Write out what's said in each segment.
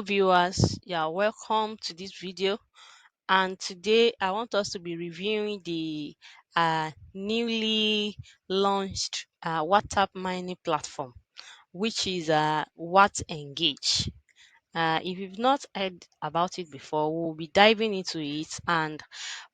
viewers, you are welcome to this video, and today I want us to be reviewing the newly launched WhatsApp mining platform, which is WhatEngage. If you've not heard about it before, we'll be diving into it, and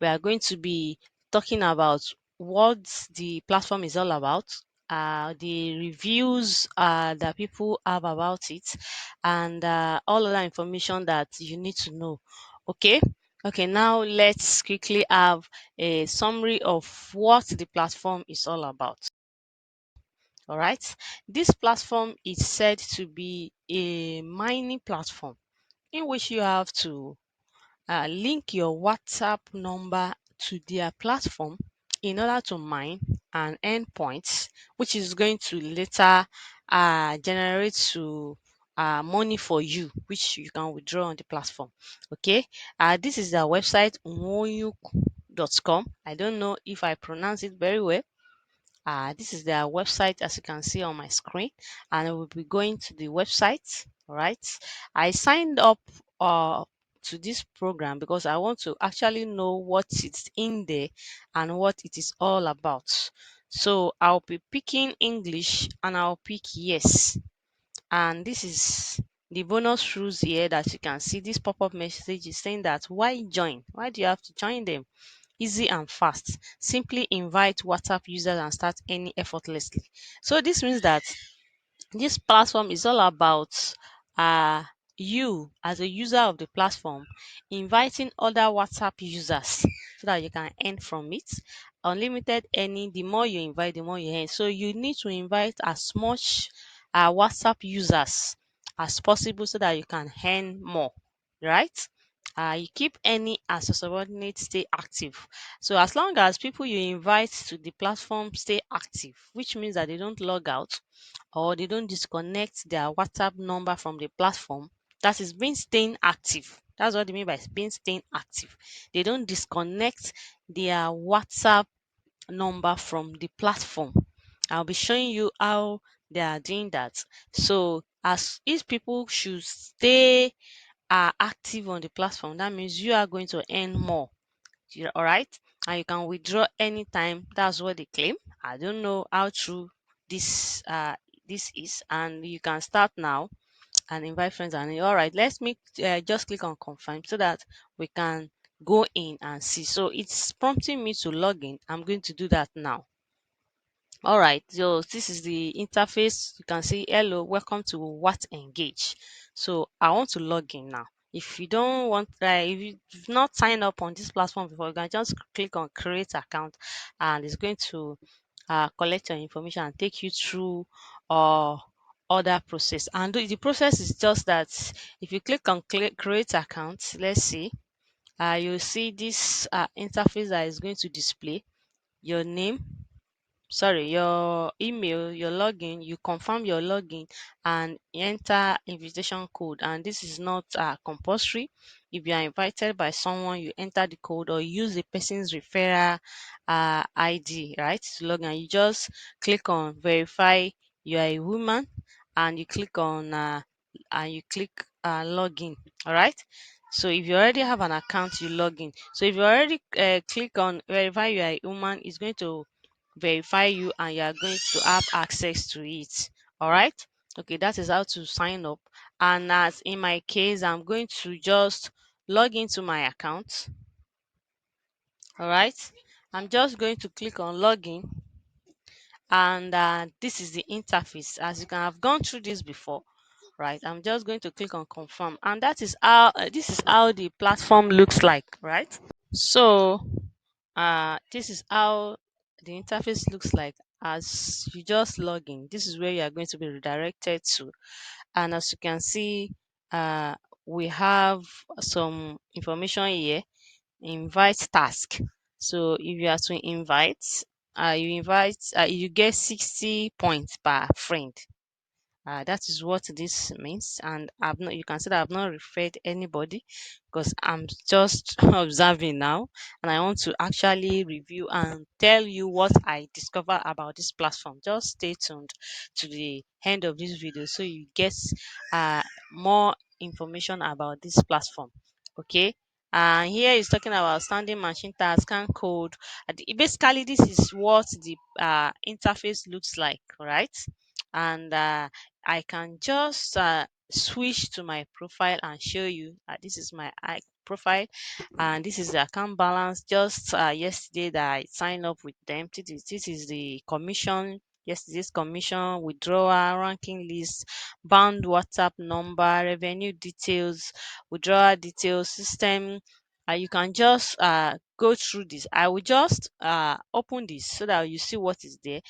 we are going to be talking about what the platform is all about, the reviews that people have about it, and all other information that you need to know. Okay. Okay, now let's quickly have a summary of what the platform is all about. All right. This platform is said to be a mining platform in which you have to link your WhatsApp number to their platform in order to mine and earn points, which is going to later generate to money for you, which you can withdraw on the platform. Okay, this is their website, wonyuk.com. I don't know if I pronounce it very well. This is their website, as you can see on my screen, and I will be going to the website. All right, I signed up to this program because I want to actually know what is in there and what it is all about. So I'll be picking English and I'll pick yes. And this is the bonus rules here that you can see. This pop-up message is saying that why join? Why do you have to join them? Easy and fast. Simply invite WhatsApp users and start any effortlessly. So this means that this platform is all about uh, you as a user of the platform inviting other WhatsApp users so that you can earn from it. Unlimited earning, the more you invite, the more you earn. So you need to invite as much WhatsApp users as possible so that you can earn more, right? You keep earning as your subordinate stay active. So as long as people you invite to the platform stay active, which means that they don't log out or they don't disconnect their WhatsApp number from the platform, that is being staying active. That's what they mean by being staying active. They don't disconnect their WhatsApp number from the platform. I'll be showing you how they are doing that. So as if people should stay active on the platform, that means you are going to earn more. All right, and you can withdraw anytime. That's what they claim. I don't know how true this this is, and you can start now and invite friends. And all right, let's make just click on confirm so that we can go in and see. So it's prompting me to log in. I'm going to do that now. All right, so this is the interface. You can see hello, welcome to WhatEngage. So I want to log in now. If you don't want, if you've not signed up on this platform before, you can just click on create account, and it's going to collect your information and take you through uh other process. And the process is just that if you click on create account, let's see, you'll see this interface that is going to display your name, sorry, your email, your login. You confirm your login and enter invitation code, and this is not compulsory. If you are invited by someone, you enter the code or use the person's referral ID, right, to log in. You just click on verify you are a woman, and you click on login. All right, so if you already have an account, you log in. So if you already click on verify you are a woman, it's going to verify you and you are going to have access to it. All right, okay, that is how to sign up. And as in my case, I'm going to just log into my account. All right, I'm just going to click on login, and this is the interface. As you can have gone through this before, right? I'm just going to click on confirm, and that is how this is how the platform looks like, right? So this is how the interface looks like as you just log in. This is where you are going to be redirected to, and as you can see, uh we have some information here. Invite task. So if you are to invite, you get 60 points per friend. That is what this means, and I've not. You can see that I've not referred anybody because I'm just observing now, and I want to actually review and tell you what I discover about this platform. Just stay tuned to the end of this video so you get more information about this platform. Okay. And here is talking about standing machine task, scan code. Basically, this is what the interface looks like, right? And I can just switch to my profile and show you. This is my profile, and this is the account balance. Just yesterday that I signed up with them. This is the commission. Yesterday's commission, withdrawal, ranking list, bound WhatsApp number, revenue details, withdrawal details, system. You can just go through this. I will just open this so that you see what is there.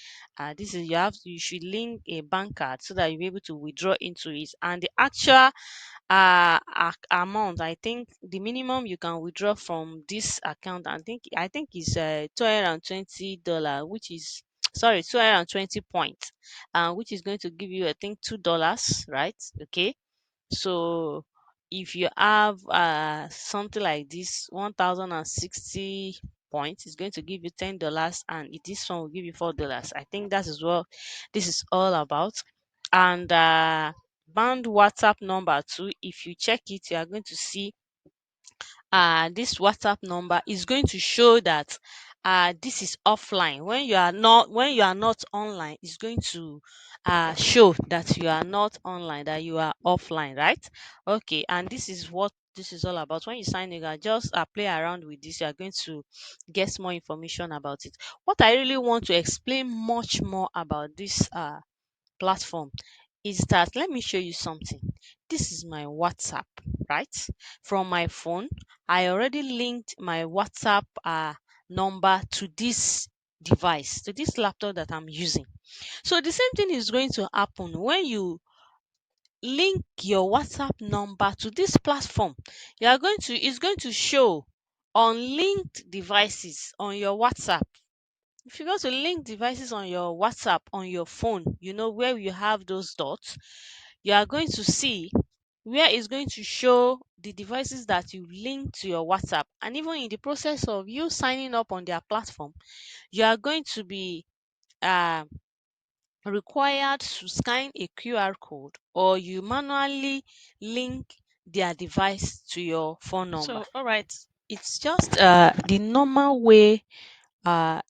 This is you should link a bank card so that you'll be able to withdraw into it. And the actual amount, I think the minimum you can withdraw from this account, I think is $220, which is sorry, 220 points, which is going to give you, I think, $2, right? Okay. So if you have something like this 1060 points, it's going to give you $10, and this one will give you $4. I think that is what this is all about. And band WhatsApp number too, if you check it, you are going to see this WhatsApp number is going to show that this is offline. When you are not online, it's going to show that you are not online, that you are offline, right? Okay. And this is what this is all about. When you sign, you can just play around with this. You are going to get more information about it. What I really want to explain much more about this platform is that, let me show you something. This is my WhatsApp, right? From my phone, I already linked my WhatsApp number to this device, to this laptop that I'm using. So the same thing is going to happen when you link your WhatsApp number to this platform. It's going to show on linked devices on your WhatsApp. If you go to link devices on your WhatsApp on your phone, where you have those dots, you are going to see where it's going to show the devices that you link to your WhatsApp. And even in the process of you signing up on their platform, you are going to be uh, required to scan a QR code, or you manually link their device to your phone number. All right, it's just the normal way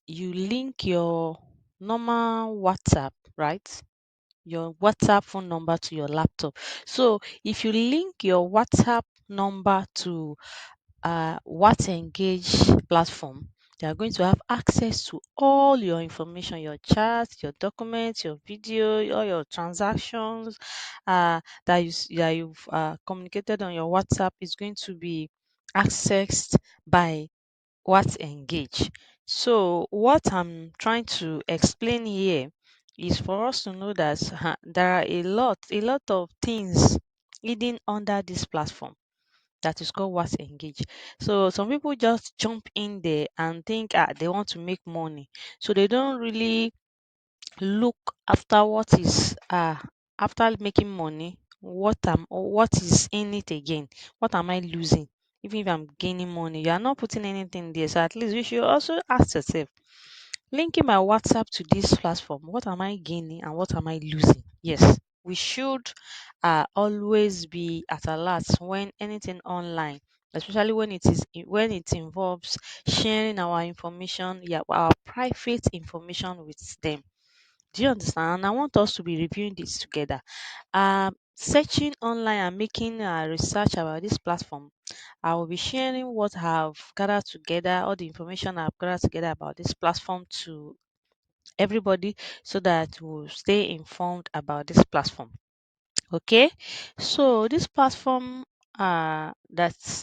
you link your normal WhatsApp, right? Your WhatsApp phone number to your laptop. So if you link your WhatsApp number to WhatEngage platform, they are going to have access to all your information, your chats, your documents, your video, all your transactions that you've communicated on your WhatsApp is going to be accessed by WhatEngage. So what I'm trying to explain here is for us to know that there are a lot of things hidden under this platform that is called WhatEngage. So some people just jump in there and think they want to make money. So they don't really look after what is after making money, what is in it again, what am I losing? Even if I'm gaining money, you are not putting anything there. So at least you should also ask yourself, linking my WhatsApp to this platform, what am I gaining and what am I losing? Yes, we should always be at alert when anything online, especially when it involves sharing our information, yeah, our private information with them. Do you understand? And I want us to be reviewing this together. Searching online and making research about this platform, I will be sharing what I've gathered together, all the information I've gathered together about this platform to everybody so that we'll stay informed about this platform. Okay, so this platform that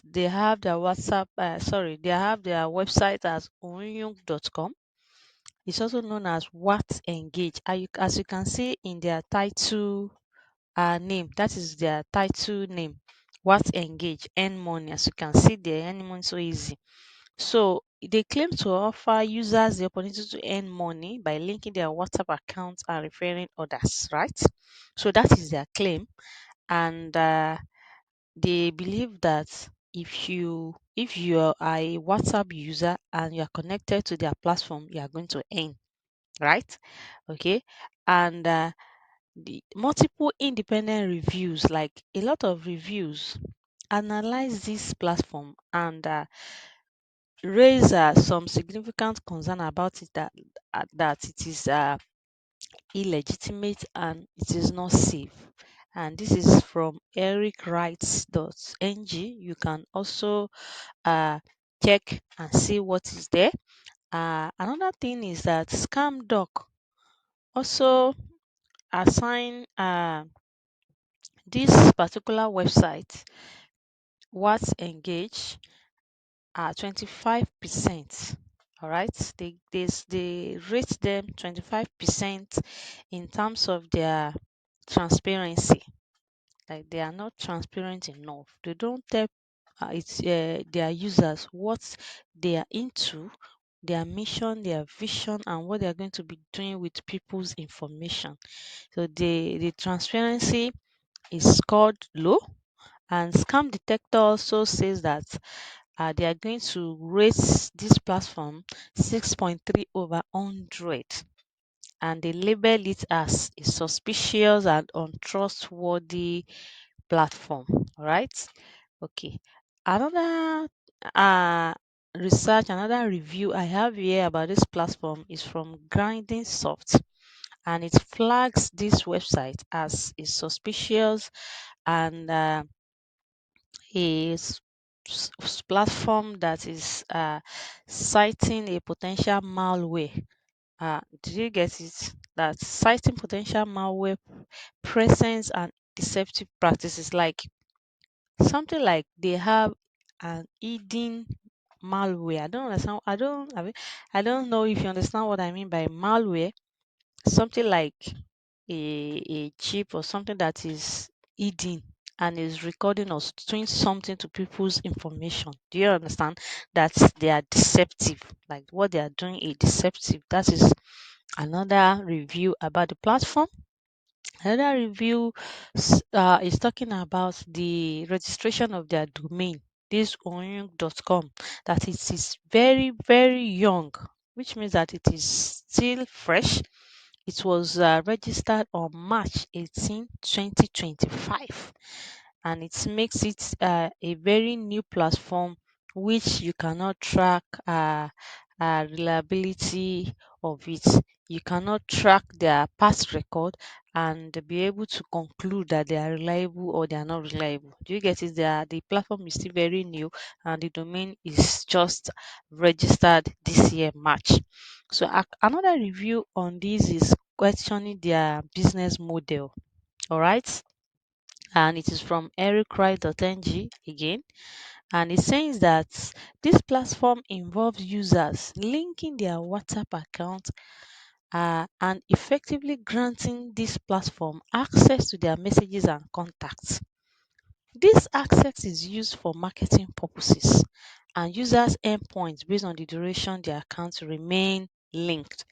they have their they have their website as onyung.com. It's also known as WhatEngage. As you can see in their title name, that is their title name. WhatEngage, earn money. As you can see, they earn money so easy. So they claim to offer users the opportunity to earn money by linking their WhatsApp accounts and referring others, right? So that is their claim, and they believe that if you are a WhatsApp user and you are connected to their platform, you are going to earn, right? Okay, and The multiple independent reviews, like a lot of reviews, analyze this platform and raise some significant concern about it, that it is illegitimate and it is not safe. And this is from ericwrights.ng. You can also uh, check and see what is there. Another thing is that scamdoc also assign this particular website, WhatEngage, 25%. All right, they rate them 25% in terms of their transparency. Like they are not transparent enough. They don't tell their users what they are into, their mission, their vision, and what they are going to be doing with people's information. So the transparency is scored low, and scam detector also says that they are going to rate this platform 6.3 over 100, and they label it as a suspicious and untrustworthy platform. All right. Okay. Another uh another review I have here about this platform is from Grinding Soft, and it flags this website as a suspicious and a platform that is citing a potential malware. Did you get it? That citing potential malware presence and deceptive practices, like something like they have an hidden malware. I don't understand. I don't know if you understand what I mean by malware. Something like a chip or something that is hidden and is recording or doing something to people's information. Do you understand? That they are deceptive. Like what they are doing is deceptive. That is another review about the platform. Another review is talking about the registration of their domain, this oyung.com, that it is very, very young, which means that it is still fresh. It was registered on March 18, 2025, and it makes it a very new platform which you cannot track reliability of it. You cannot track their past record and be able to conclude that they are reliable or they are not reliable. Do you get it? The platform is still very new and the domain is just registered this year, March. So another review on this is questioning their business model. All right. And it is from ericwright.ng again. And it says that this platform involves users linking their WhatsApp account and effectively granting this platform access to their messages and contacts. This access is used for marketing purposes and users earn points based on the duration their accounts remain linked.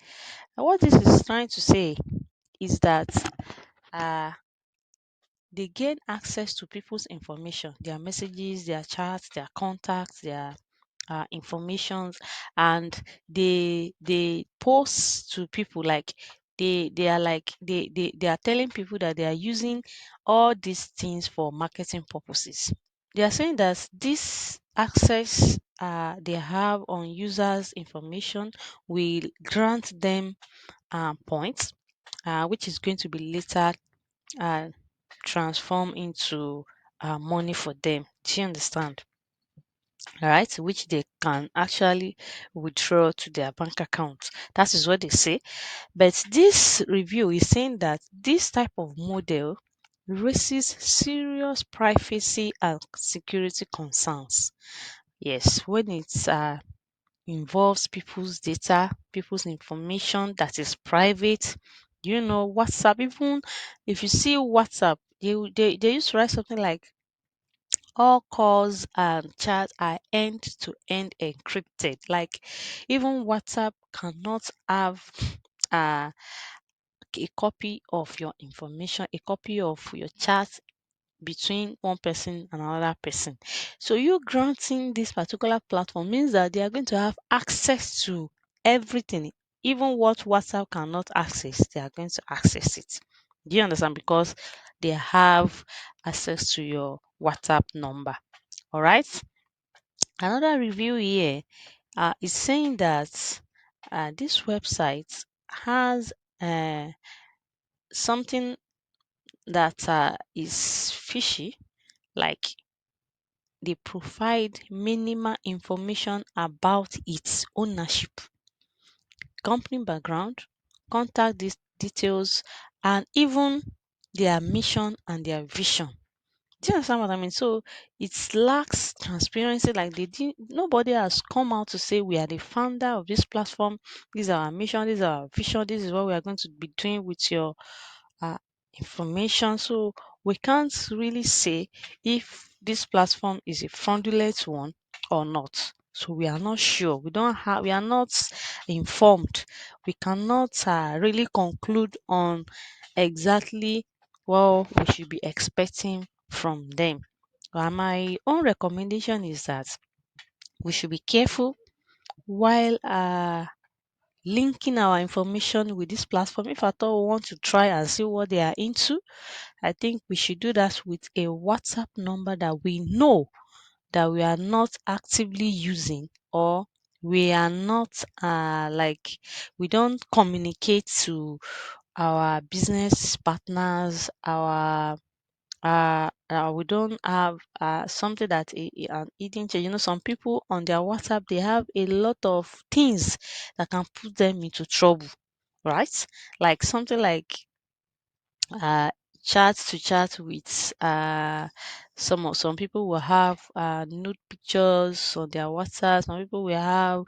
And what this is trying to say is that uh, they gain access to people's information, their messages, their chats, their contacts, their informations, and they post to people like they are like they are telling people that they are using all these things for marketing purposes. They are saying that this access they have on users information will grant them points, which is going to be later uh, transformed into money for them. Do you understand? All right, which they can actually withdraw to their bank account. That is what they say. But this review is saying that this type of model raises serious privacy and security concerns. Yes, when it involves people's data, people's information that is private. You know, WhatsApp, even if you see WhatsApp, they used to write something like all calls and chats are end to end encrypted. Like even WhatsApp cannot have uh, a copy of your information, a copy of your chat between one person and another person. So you granting this particular platform means that they are going to have access to everything, even what WhatsApp cannot access, they are going to access it. Do you understand? Because they have access to your WhatsApp number. All right. Another review here is saying that this website has uh, something that is fishy, like they provide minimal information about its ownership, company background, contact details, and even their mission and their vision. Do you understand what I mean? So it lacks transparency. Like nobody has come out to say we are the founder of this platform. This is our mission. This is our vision. This is what we are going to be doing with your uh, information. So we can't really say if this platform is a fraudulent one or not. So we are not sure. We are not informed. We cannot really conclude on exactly what we should be expecting from them. My own recommendation is that we should be careful while linking our information with this platform. If at all we want to try and see what they are into, I think we should do that with a WhatsApp number that we know that we are not actively using, or we are not like we don't communicate to our business partners, our we don't have something that an hidden charge. You know, some people on their WhatsApp they have a lot of things that can put them into trouble, right? Like something like uh chat to chat with some people will have nude pictures on their WhatsApp, some people will have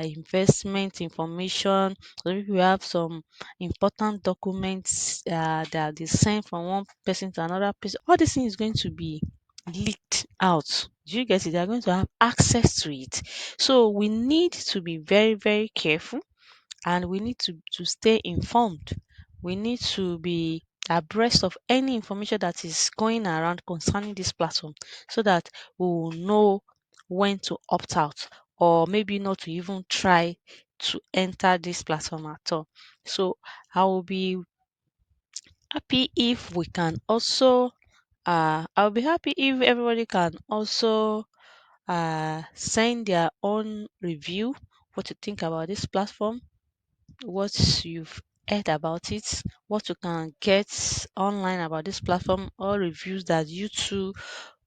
investment information, some people will have some important documents that they send from one person to another person. All this thing is going to be leaked out. Do you get it? They are going to have access to it. So we need to be very, very careful, and we need to stay informed. We need to be abreast of any information that is going around concerning this platform, so that we will know when to opt out, or maybe not to even try to enter this platform at all. So I will be happy if we can also I'll be happy if everybody can also send their own review, what you think about this platform, what you've heard about it, what you can get online about this platform, or reviews that you too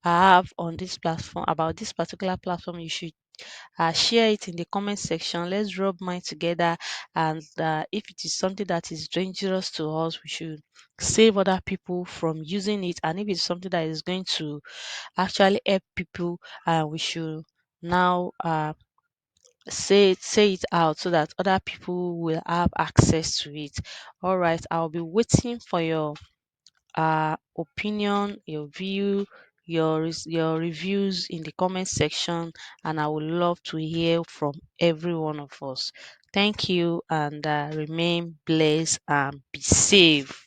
have on this platform about this particular platform. You should share it in the comment section. Let's rub mind together, and if it is something that is dangerous to us, we should save other people from using it. And if it's something that is going to actually help people, we should now say it out so that other people will have access to it. All right, I'll be waiting for your opinion, your view, your reviews in the comment section, and I would love to hear from every one of us. Thank you, and remain blessed and be safe.